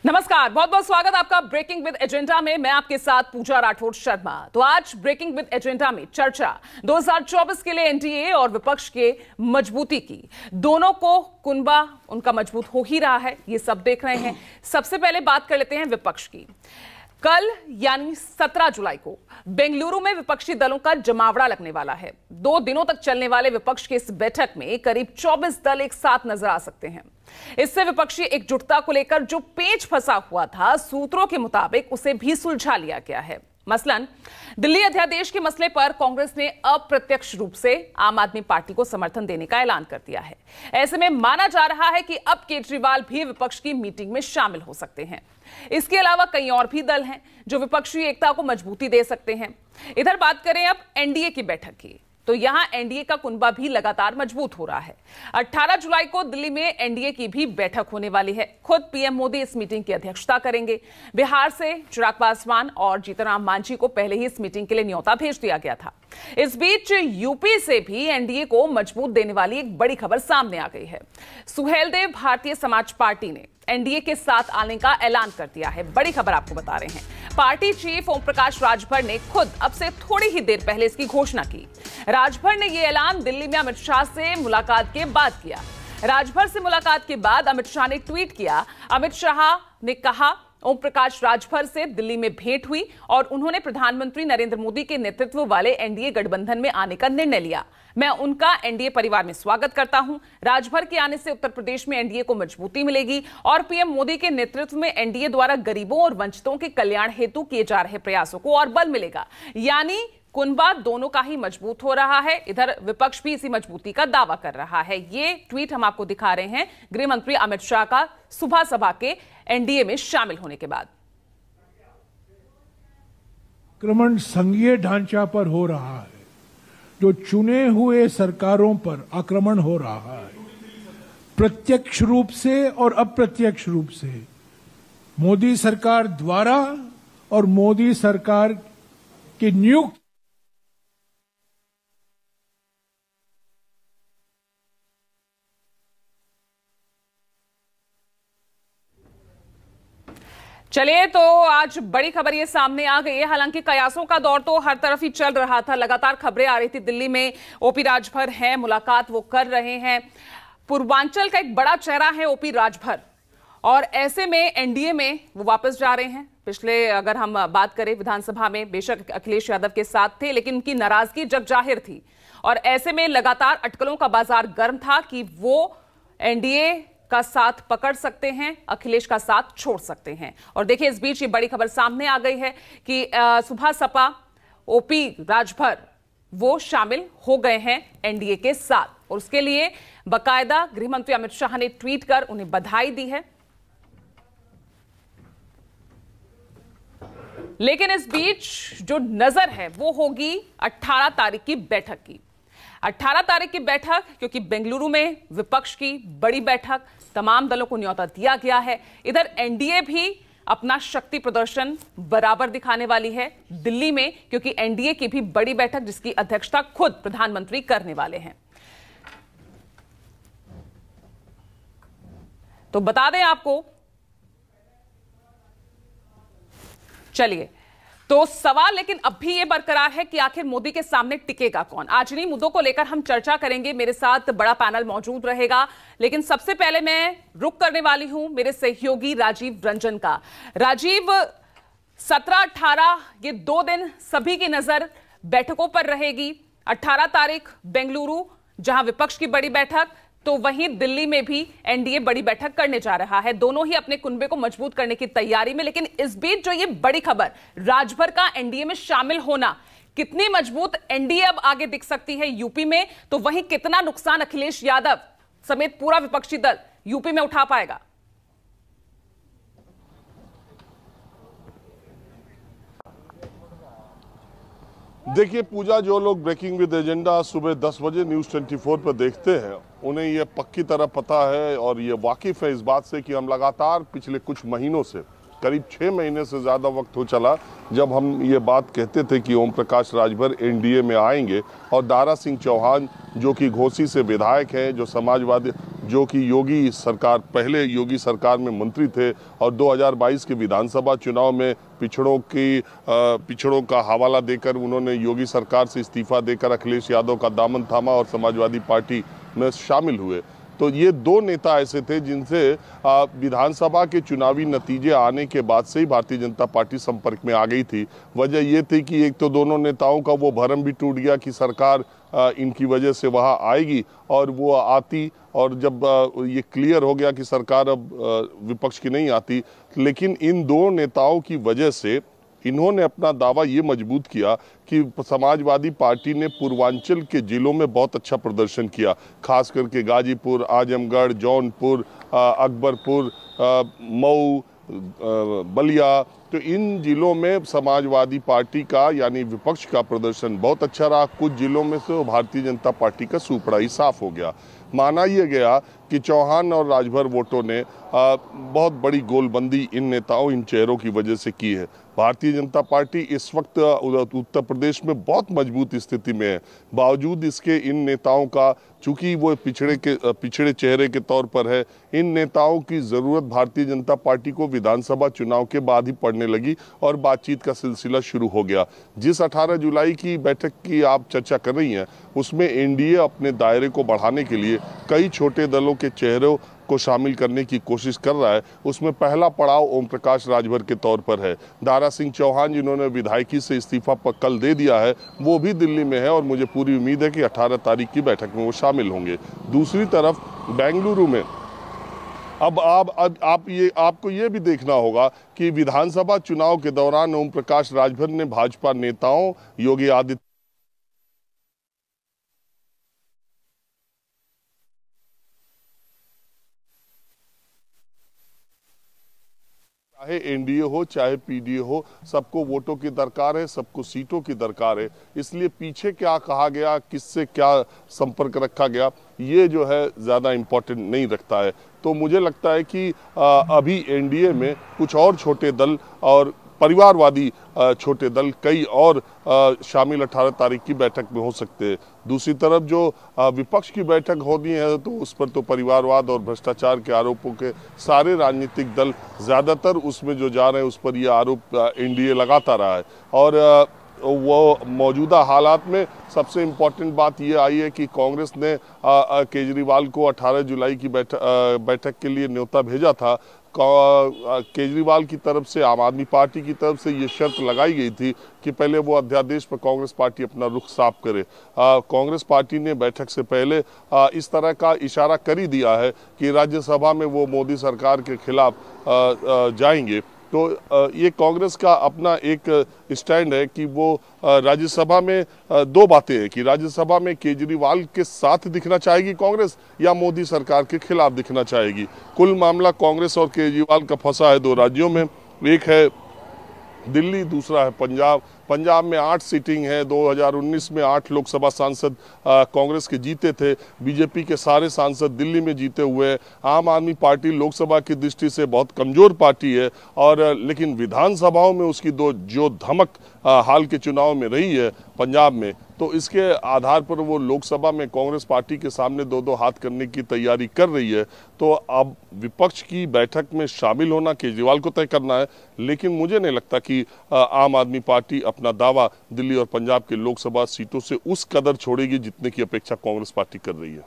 नमस्कार, बहुत बहुत स्वागत आपका ब्रेकिंग विद एजेंडा में। मैं आपके साथ पूजा राठौड़ शर्मा। तो आज ब्रेकिंग विद एजेंडा में चर्चा 2024 के लिए एनडीए और विपक्ष के मजबूती की। दोनों को कुनबा उनका मजबूत हो ही रहा है, ये सब देख रहे हैं। सबसे पहले बात कर लेते हैं विपक्ष की। कल यानी 17 जुलाई को बेंगलुरु में विपक्षी दलों का जमावड़ा लगने वाला है। 2 दिनों तक चलने वाले विपक्ष की इस बैठक में करीब 24 दल एक साथ नजर आ सकते हैं। इससे विपक्षी एकजुटता को लेकर जो पेच फंसा हुआ था, सूत्रों के मुताबिक उसे भी सुलझा लिया गया है। मसलन दिल्ली अध्यादेश के मसले पर कांग्रेस ने अप्रत्यक्ष रूप से आम आदमी पार्टी को समर्थन देने का ऐलान कर दिया है। ऐसे में माना जा रहा है कि अब केजरीवाल भी विपक्ष की मीटिंग में शामिल हो सकते हैं। इसके अलावा कई और भी दल हैं जो विपक्षी एकता को मजबूती दे सकते हैं। इधर बात करें अब एनडीए की बैठक की, तो यहां एनडीए का कुनबा भी लगातार मजबूत हो रहा है। 18 जुलाई को दिल्ली में एनडीए की भी बैठक होने वाली है। खुद पीएम मोदी इस मीटिंग की अध्यक्षता करेंगे। बिहार से चिराग पासवान और जीतनराम मांझी को पहले ही इस मीटिंग के लिए न्योता भेज दिया गया था। इस बीच यूपी से भी एनडीए को मजबूत देने वाली एक बड़ी खबर सामने आ गई है। सुहेलदेव भारतीय समाज पार्टी ने एनडीए के साथ आने का ऐलान कर दिया है। बड़ी खबर आपको बता रहे हैं। पार्टी चीफ ओम प्रकाश राजभर ने खुद अब से थोड़ी ही देर पहले इसकी घोषणा की। राजभर ने यह ऐलान दिल्ली में अमित शाह से मुलाकात के बाद किया। राजभर से मुलाकात के बाद अमित शाह ने ट्वीट किया। अमित शाह ने कहा, ओम प्रकाश राजभर से दिल्ली में भेंट हुई और उन्होंने प्रधानमंत्री नरेंद्र मोदी के नेतृत्व वाले एनडीए गठबंधन में आने का निर्णय लिया। मैं उनका एनडीए परिवार में स्वागत करता हूं। राजभर के आने से उत्तर प्रदेश में एनडीए को मजबूती मिलेगी और पीएम मोदी के नेतृत्व में एनडीए द्वारा गरीबों और वंचितों के कल्याण हेतु किए जा रहे प्रयासों को और बल मिलेगा। यानी कुनबा दोनों का ही मजबूत हो रहा है। इधर विपक्ष भी इसी मजबूती का दावा कर रहा है। ये ट्वीट हम आपको दिखा रहे हैं गृह मंत्री अमित शाह का सुबह सभा के एनडीए में शामिल होने के बाद। आक्रमण संघीय ढांचा पर हो रहा है, जो चुने हुए सरकारों पर आक्रमण हो रहा है, प्रत्यक्ष रूप से और अप्रत्यक्ष रूप से मोदी सरकार द्वारा और मोदी सरकार की नियुक्त। चलिए, तो आज बड़ी खबर ये सामने आ गई है। हालांकि कयासों का दौर तो हर तरफ ही चल रहा था। लगातार खबरें आ रही थी दिल्ली में ओपी राजभर हैं, मुलाकात वो कर रहे हैं। पूर्वांचल का एक बड़ा चेहरा है ओपी राजभर, और ऐसे में एनडीए में वो वापस जा रहे हैं। पिछले अगर हम बात करें विधानसभा में बेशक अखिलेश यादव के साथ थे, लेकिन उनकी नाराजगी जग जाहिर थी और ऐसे में लगातार अटकलों का बाजार गर्म था कि वो एनडीए का साथ पकड़ सकते हैं, अखिलेश का साथ छोड़ सकते हैं। और देखिए, इस बीच ये बड़ी खबर सामने आ गई है कि सुबह सपा ओपी राजभर वो शामिल हो गए हैं एनडीए के साथ, और उसके लिए बाकायदा गृह मंत्री अमित शाह ने ट्वीट कर उन्हें बधाई दी है। लेकिन इस बीच जो नजर है वो होगी 18 तारीख की बैठक की। 18 तारीख की बैठक, क्योंकि बेंगलुरु में विपक्ष की बड़ी बैठक, तमाम दलों को न्योता दिया गया है। इधर एनडीए भी अपना शक्ति प्रदर्शन बराबर दिखाने वाली है दिल्ली में, क्योंकि एनडीए की भी बड़ी बैठक जिसकी अध्यक्षता खुद प्रधानमंत्री करने वाले हैं। तो बता दें आपको, चलिए, तो सवाल लेकिन अब भी यह बरकरार है कि आखिर मोदी के सामने टिकेगा कौन। आज इन्हीं मुद्दों को लेकर हम चर्चा करेंगे। मेरे साथ बड़ा पैनल मौजूद रहेगा, लेकिन सबसे पहले मैं रुक करने वाली हूं मेरे सहयोगी राजीव रंजन का। राजीव, 17-18 ये 2 दिन सभी की नजर बैठकों पर रहेगी। 18 तारीख बेंगलुरु जहां विपक्ष की बड़ी बैठक, तो वहीं दिल्ली में भी एनडीए बड़ी बैठक करने जा रहा है। दोनों ही अपने कुनबे को मजबूत करने की तैयारी में। लेकिन इस बीच जो ये बड़ी खबर, राजभर का एनडीए में शामिल होना, कितनी मजबूत एनडीए अब आगे दिख सकती है यूपी में, तो वहीं कितना नुकसान अखिलेश यादव समेत पूरा विपक्षी दल यूपी में उठा पाएगा। देखिए पूजा, जो लोग ब्रेकिंग विद एजेंडा सुबह 10 बजे न्यूज़ 24 पर देखते हैं, उन्हें यह पक्की तरह पता है और ये वाकिफ़ है इस बात से कि हम लगातार पिछले कुछ महीनों से, करीब 6 महीने से ज़्यादा वक्त हो चला, जब हम ये बात कहते थे कि ओम प्रकाश राजभर एनडीए में आएंगे और दारा सिंह चौहान जो कि घोसी से विधायक हैं, जो समाजवादी जो कि योगी सरकार, पहले योगी सरकार में मंत्री थे और 2022 के विधानसभा चुनाव में पिछड़ों का हवाला देकर उन्होंने योगी सरकार से इस्तीफा देकर अखिलेश यादव का दामन थामा और समाजवादी पार्टी में शामिल हुए। तो ये दो नेता ऐसे थे जिनसे विधानसभा के चुनावी नतीजे आने के बाद से ही भारतीय जनता पार्टी संपर्क में आ गई थी। वजह ये थी कि एक तो दोनों नेताओं का वो भरम भी टूट गया कि सरकार इनकी वजह से वहाँ आएगी और वो आती, और जब ये क्लियर हो गया कि सरकार अब विपक्ष की नहीं आती, लेकिन इन दो नेताओं की वजह से इन्होंने अपना दावा ये मजबूत किया कि समाजवादी पार्टी ने पूर्वांचल के जिलों में बहुत अच्छा प्रदर्शन किया, खास करके गाजीपुर, आजमगढ़, जौनपुर, अकबरपुर, मऊ, बलिया। तो इन जिलों में समाजवादी पार्टी का यानी विपक्ष का प्रदर्शन बहुत अच्छा रहा। कुछ जिलों में से भारतीय जनता पार्टी का सुपड़ा ही साफ हो गया। माना यह गया कि चौहान और राजभर वोटों ने बहुत बड़ी गोलबंदी इन नेताओं, इन चेहरों की वजह से की है। भारतीय जनता पार्टी इस वक्त उत्तर प्रदेश में बहुत मजबूत स्थिति में है। बावजूद इसके इन नेताओं का, चूंकि वो पिछड़े चेहरे के तौर पर है, इन नेताओं की ज़रूरत भारतीय जनता पार्टी को विधानसभा चुनाव के बाद ही पड़ने लगी और बातचीत का सिलसिला शुरू हो गया। जिस 18 जुलाई की बैठक की आप चर्चा कर रही हैं, उसमें एनडीए अपने दायरे को बढ़ाने के लिए कई छोटे दलों के चेहरों को शामिल करने की कोशिश कर रहा है। उसमें पहला पड़ाव ओम प्रकाश राजभर के तौर पर है। दारा सिंह चौहान, जिन्होंने विधायकी से इस्तीफा कल दे दिया है, वो भी दिल्ली में है और मुझे पूरी उम्मीद है कि 18 तारीख की बैठक में वो शामिल होंगे। दूसरी तरफ बेंगलुरु में अब आपको ये भी देखना होगा कि विधानसभा चुनाव के दौरान ओम प्रकाश राजभर ने भाजपा नेताओं, योगी आदित्य चाहे एनडीए हो चाहे पीडीए हो, सबको वोटों की दरकार है, सबको सीटों की दरकार है। इसलिए पीछे क्या कहा गया, किससे क्या संपर्क रखा गया, ये जो है ज़्यादा इम्पोर्टेंट नहीं रखता है। तो मुझे लगता है कि अभी एनडीए में कुछ और छोटे दल और परिवारवादी छोटे दल कई और शामिल 18 तारीख की बैठक में हो सकते हैं। दूसरी तरफ जो विपक्ष की बैठक होनी है, तो उस पर तो परिवारवाद और भ्रष्टाचार के आरोपों के सारे राजनीतिक दल ज़्यादातर उसमें जो जा रहे हैं, उस पर यह आरोप एनडीए लगाता रहा है। और वो मौजूदा हालात में सबसे इम्पोर्टेंट बात ये आई है कि कांग्रेस ने केजरीवाल को 18 जुलाई की बैठक के लिए न्योता भेजा था। केजरीवाल की तरफ से, आम आदमी पार्टी की तरफ से ये शर्त लगाई गई थी कि पहले वो अध्यादेश पर कांग्रेस पार्टी अपना रुख साफ करे। कांग्रेस पार्टी ने बैठक से पहले इस तरह का इशारा कर ही दिया है कि राज्यसभा में वो मोदी सरकार के खिलाफ जाएंगे। तो ये कांग्रेस का अपना एक स्टैंड है कि वो राज्यसभा में दो बातें हैं कि राज्यसभा में केजरीवाल के साथ दिखना चाहेगी कांग्रेस या मोदी सरकार के खिलाफ दिखना चाहेगी। कुल मामला कांग्रेस और केजरीवाल का फंसा है दो राज्यों में, एक है दिल्ली, दूसरा है पंजाब। पंजाब में 8 सीटिंग है। 2019 में 8 लोकसभा सांसद कांग्रेस के जीते थे। बीजेपी के सारे सांसद दिल्ली में जीते हुए हैं। आम आदमी पार्टी लोकसभा की दृष्टि से बहुत कमजोर पार्टी है, और लेकिन विधानसभाओं में उसकी जो धमक हाल के चुनाव में रही है पंजाब में, तो इसके आधार पर वो लोकसभा में कांग्रेस पार्टी के सामने दो हाथ करने की तैयारी कर रही है। तो अब विपक्ष की बैठक में शामिल होना केजरीवाल को तय करना है, लेकिन मुझे नहीं लगता कि आम आदमी पार्टी अपना दावा दिल्ली और पंजाब के लोकसभा सीटों से उस कदर छोड़ेगी जितने की अपेक्षा कांग्रेस पार्टी कर रही है।